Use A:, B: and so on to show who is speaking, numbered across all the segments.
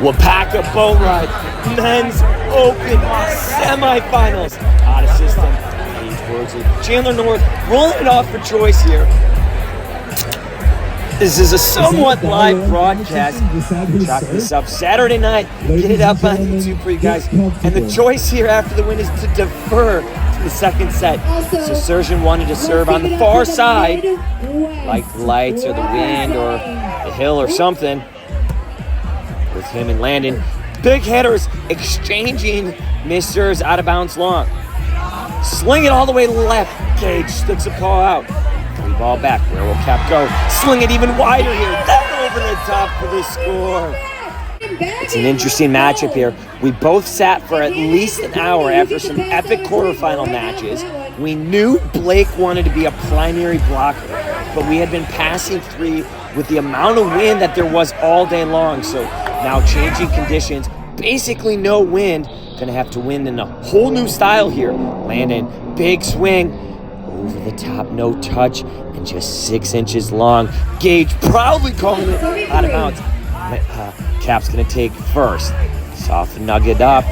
A: WAUPACA boat ride, men's open semifinals. Out of system, Chandler North rolling it off for Joyce here. This is a somewhat live broadcast. Chalk this up Saturday night. Get it up on YouTube for you guys. And the choice here after the win is to defer to the second set. So Surgeon wanted to serve on the far side, like the lights or the wind or the hill or something, with him and Landon. Big hitters exchanging misters out of bounds long. Sling it all the way to the left. Gage sticks a paw out. Three ball back. Where will Cap go? Sling it even wider here. Then over the top for the score. It's an interesting matchup here. We both sat for at least an hour after some epic quarterfinal matches. We knew Blake wanted to be a primary blocker, but we had been passing three with the amount of wind that there was all day long. So now changing conditions, basically no wind. Gonna have to win in a whole new style here. Landon, big swing, over the top, no touch, and just 6 inches long. Gage proudly calling it out of bounds. Cap's gonna take first. Soft nugget up,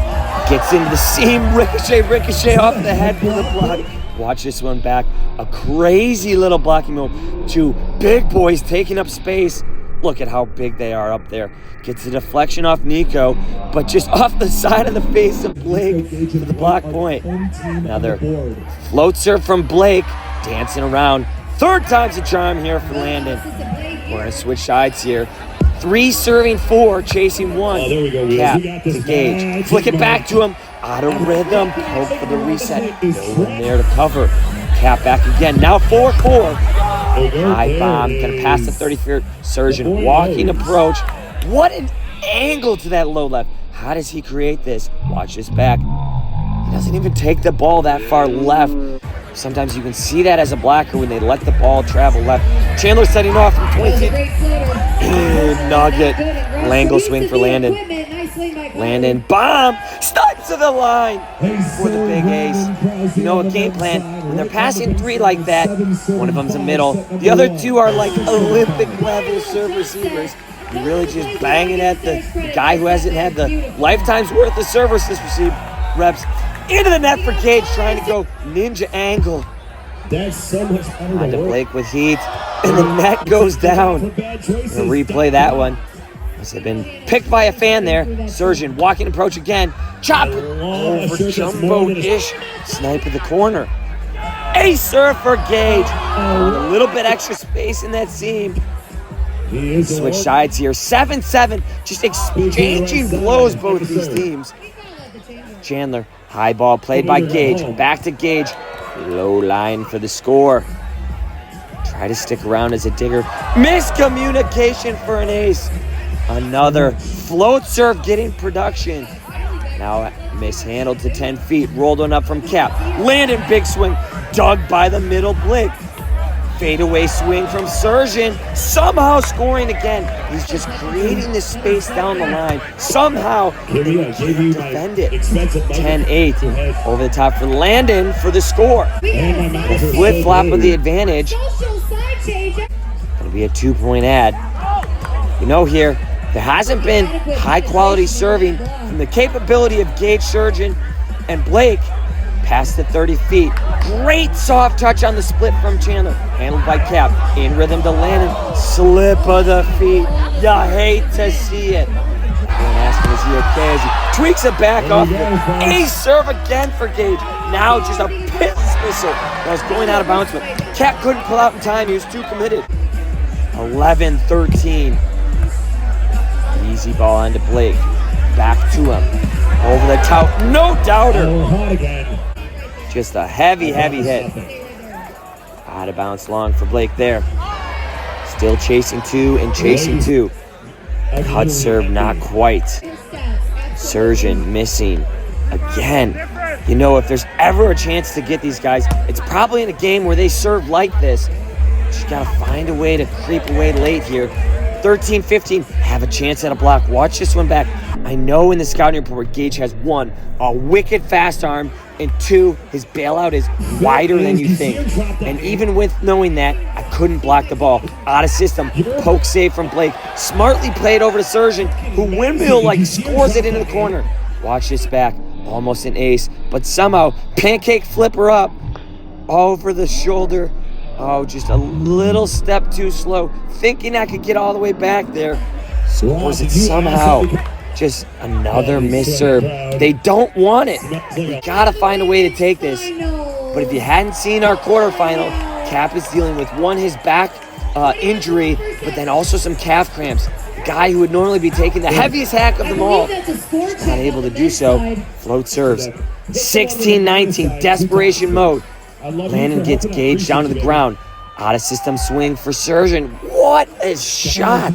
A: gets into the seam, ricochet off the head for the block. Watch this one back. A crazy little blocking move. Two big boys taking up space. Look at how big they are up there. Gets the deflection off Nico, but just off the side of the face of Blake for the block point. Another float serve from Blake, dancing around. Third time's a charm here for Landon. We're gonna switch sides here. Three serving four, chasing one. Cap to Gage. Flick it back to him. Out of rhythm. Poke for the reset. No one there to cover. Cap back again. Now 4-4. High bomb. Gonna pass the 30-foot. Surgeon walking approach. What an angle to that low left. How does he create this? Watch this back. He doesn't even take the ball that far left. Sometimes you can see that as a blocker when they let the ball travel left. Chandler setting off from 20 feet. Nugget. Langle swing for Landon. Landon, bomb, stuck to the line for the big ace. You know, a game plan, when they're passing three like that, one of them's a middle. The other two are like Olympic level serve receivers. You really just bang it at the guy who hasn't had the lifetime's worth of service reps. Into the net for Gage, trying to go ninja angle.
B: That's so much better.
A: On to Blake with heat, and the net goes down. We'll replay that one. Must have been picked by a fan there. Surgeon, walking approach again. Chop over jumbo-ish. Snipe at the corner. Ace serve for Gage. A little bit extra space in that seam. Switch sides here. 7-7. Just exchanging blows, both these teams. Chandler, high ball played by Gage. Back to Gage. Low line for the score. Try to stick around as a digger. Miscommunication for an ace. Another float serve getting production. Now mishandled to 10 feet. Rolled one up from Cap. Landon, big swing. Dug by the middle Blake. Fadeaway swing from Surgeon. Somehow scoring again. He's just creating this space down the line. Somehow he can't defend it. 10-8. Over the top for Landon for the score. The flip-flop of the advantage. Gonna be a 2-point ad. You know here, there hasn't been high-quality serving from the capability of Gage, Surgeon, and Blake past the 30 feet. Great soft touch on the split from Chandler. Handled by Cap. In rhythm to Landon. Slip of the feet. You hate to see it. Everyone asking, is he okay? As he tweaks it back off. Ace serve again for Gage. Now just a piss missile that was going out of bounds. But Cap couldn't pull out in time. He was too committed. 11-13. Easy ball onto Blake. Back to him. Over the top. No doubter. Just a heavy hit. Out of bounds long for Blake there. Still chasing two and chasing two. Cut serve, not quite. Surgeon missing again. You know, if there's ever a chance to get these guys, it's probably in a game where they serve like this. Just gotta find a way to creep away late here. 13-15, have a chance at a block. Watch this one back. I know in the scouting report, Gage has 1, a wicked fast arm, and 2, his bailout is wider than you think. And even with knowing that, I couldn't block the ball. Out of system, poke save from Blake. Smartly played over to Surgeon, who windmill scores it into the corner. Watch this back, almost an ace, but somehow pancake flipper up over the shoulder. Oh, just a little step too slow. Thinking I could get all the way back there. Scores it somehow. Just another miss serve. They don't want it. We gotta find a way to take this. But if you hadn't seen our quarterfinal, CAPP is dealing with his back injury, but then also some calf cramps. The guy who would normally be taking the heaviest hack of them all, just not able to do so. Float serves. 16-19, desperation mode. Landon gets Gage down to the ground. Out of system swing for Surgeon. What a shot!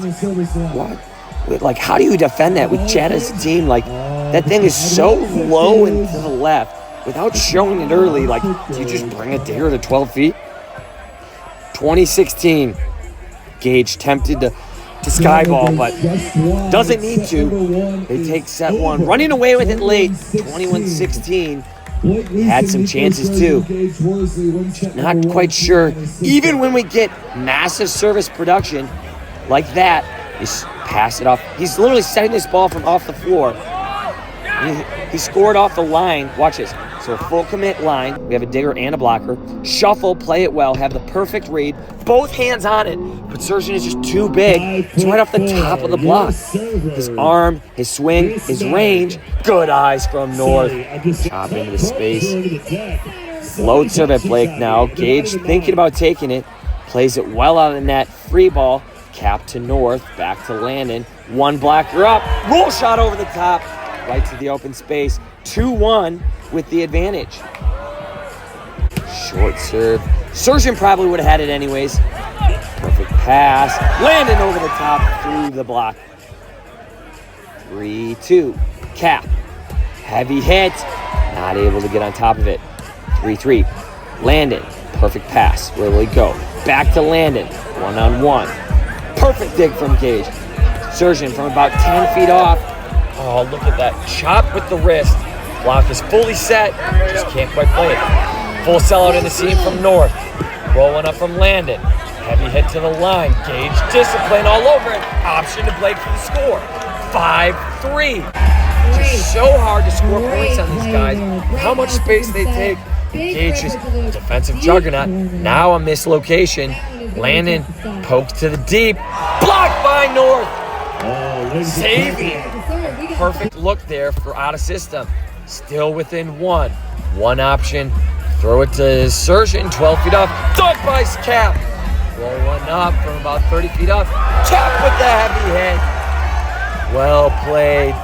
A: What? How do you defend that with Chad as a team? That thing is so low and to the left. Without showing it early, do you just bring it there to 12 feet? 2016. Gage tempted to skyball, but doesn't need to. They take set 1. Running away with it late. 21-16. Had some chances too. Not quite sure. Even when we get massive service production like that, he's pass it off. He's literally setting this ball from off the floor. He scored off the line. Watch this. So a full commit line. We have a digger and a blocker. Shuffle, play it well, have the perfect read. Both hands on it. But Surgeon is just too big. It's right off the top of the block. His arm, his swing, his range. Good eyes from North. Chop into the space. Load serve at Blake now. Gage thinking about taking it. Plays it well out of the net. Free ball. CAPP to North. Back to Landon. 1 blocker up. Roll shot over the top. Right to the open space. 2-1 with the advantage. Short serve. Surgeon probably would have had it anyways. Perfect pass. Landon over the top through the block. 3-2. CAPP. Heavy hit. Not able to get on top of it. 3-3. Landon. Perfect pass. Where will he go? Back to Landon. 1-on-1. Perfect dig from Gage. Surgeon from about 10 feet off. Oh, look at that. Chop with the wrist. Block is fully set. Just can't quite play it. Full sellout in the seam from North. Rolling up from Landon. Heavy hit to the line. Gage discipline all over it. Option to Blake for the score. 5-3. Just so hard to score points on these guys. How much space they take. Gage is defensive juggernaut. Now a mislocation. Landon pokes to the deep. Blocked by North. Saving. Perfect look there for out of system. Still within 1. 1 option. Throw it to Surgeon. 12 feet up. Dunk by CAPP. Roll 1 up from about 30 feet up. CAPP with the heavy hit. Well played.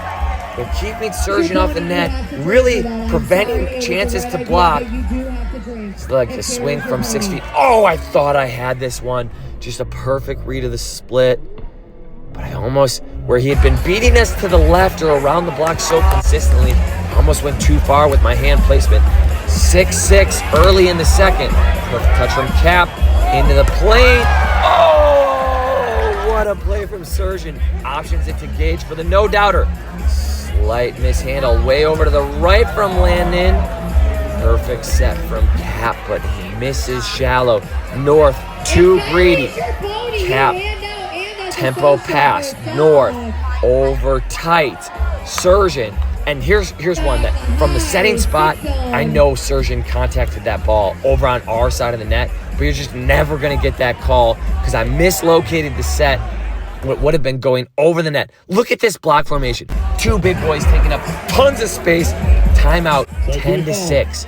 A: But keeping Surgeon off the net, really preventing chances to block. It's like a swing from 6 feet. Oh, I thought I had this one. Just a perfect read of the split. But I almost, where he had been beating us to the left or around the block so consistently, almost went too far with my hand placement. 6-6 early in the second. Perfect touch from CAPP into the plane. Oh, what a play from Surgeon. Options it to Gage for the no-doubter. Slight mishandle way over to the right from Landon. Perfect set from CAPP, but he misses shallow. North, too greedy. CAPP. Tempo pass, North, over tight, Surgeon, and here's one that from the setting spot, I know Surgeon contacted that ball over on our side of the net, but you're just never going to get that call because I mislocated the set, what would have been going over the net. Look at this block formation, 2 big boys taking up tons of space, timeout, 10-6.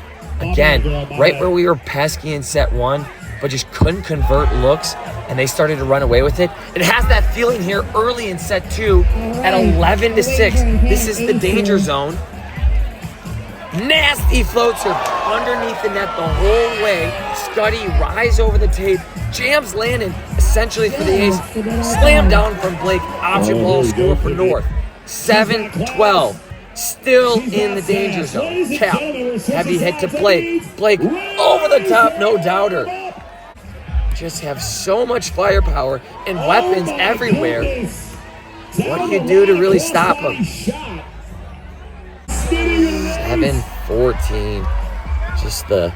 A: Again, right where we were pesky in set 1, but just couldn't convert looks, and they started to run away with it. It has that feeling here early in set 2 at 11-6. This is the danger zone. Nasty floats her underneath the net the whole way. Scuddy rise over the tape, jams Landon essentially for the ace. Slam down from Blake, option ball score for North. 7-12. Still in the danger zone. CAPP, heavy hit to Blake. Blake over the top, no doubter. just have so much firepower and weapons everywhere. What do you do to really stop them? 7-14. Just the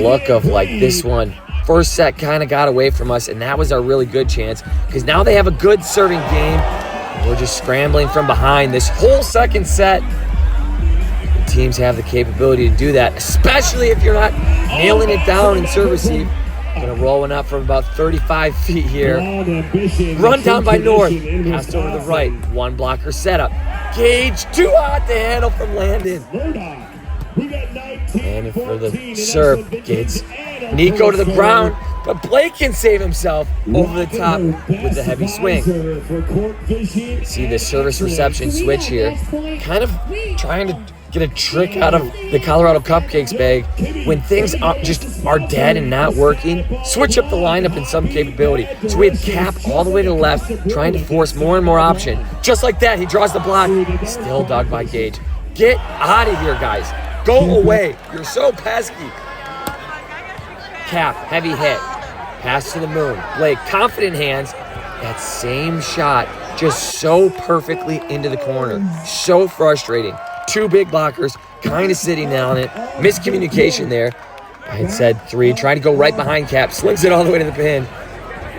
A: look of like this one. First set kind of got away from us, and that was our really good chance because now they have a good serving game. And we're just scrambling from behind this whole second set. The teams have the capability to do that, especially if you're not nailing it down in serve receive. Gonna roll one up from about 35 feet here. Run down by North. Passed over to the right. One blocker setup. Gage too hot to handle from Landon. And for the serve, gets Nico to the ground, but Blake can save himself over the top with the heavy swing. See the service reception switch here. Kind of trying to get a trick out of the Colorado Cupcakes bag when things are dead and not working. Switch up the lineup in some capability. So we have Cap all the way to the left, trying to force more and more option. Just like that, he draws the block. Still dug by Gage. Get out of here, guys. Go away. You're so pesky. Cap, heavy hit. Pass to the moon. Blake, confident hands. That same shot just so perfectly into the corner. So frustrating. Two big blockers, kind of sitting on it. Miscommunication there. I had said 3, trying to go right behind Cap, slings it all the way to the pin.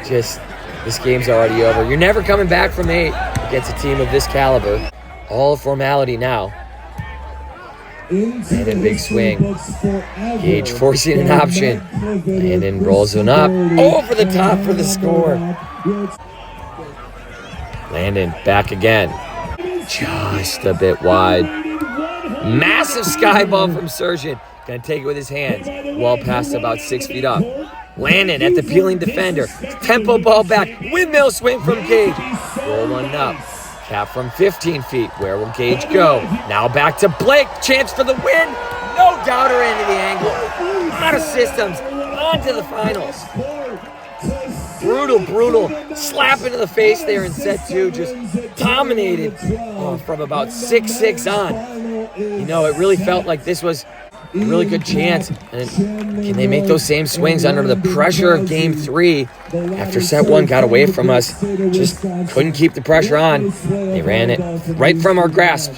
A: Just, this game's already over. You're never coming back from 8 against a team of this caliber. All formality now. And a big swing. Gage forcing an option. Landon rolls one up. Over the top for the score. Landon back again. Just a bit wide. Massive sky ball from Surgeon. Gonna take it with his hands. Well past about 6 feet up. Landon at the peeling defender. Tempo ball back. Windmill swing from Gage. Roll one up. Cap from 15 feet. Where will Gage go? Now back to Blake. Chance for the win. No doubter into the angle. Out of systems. On to the finals. Brutal slap into the face there in set 2. Just dominated from about 6-6 on. You know, it really felt like this was a really good chance. And can they make those same swings under the pressure of game 3? After set 1 got away from us, just couldn't keep the pressure on. They ran it right from our grasp.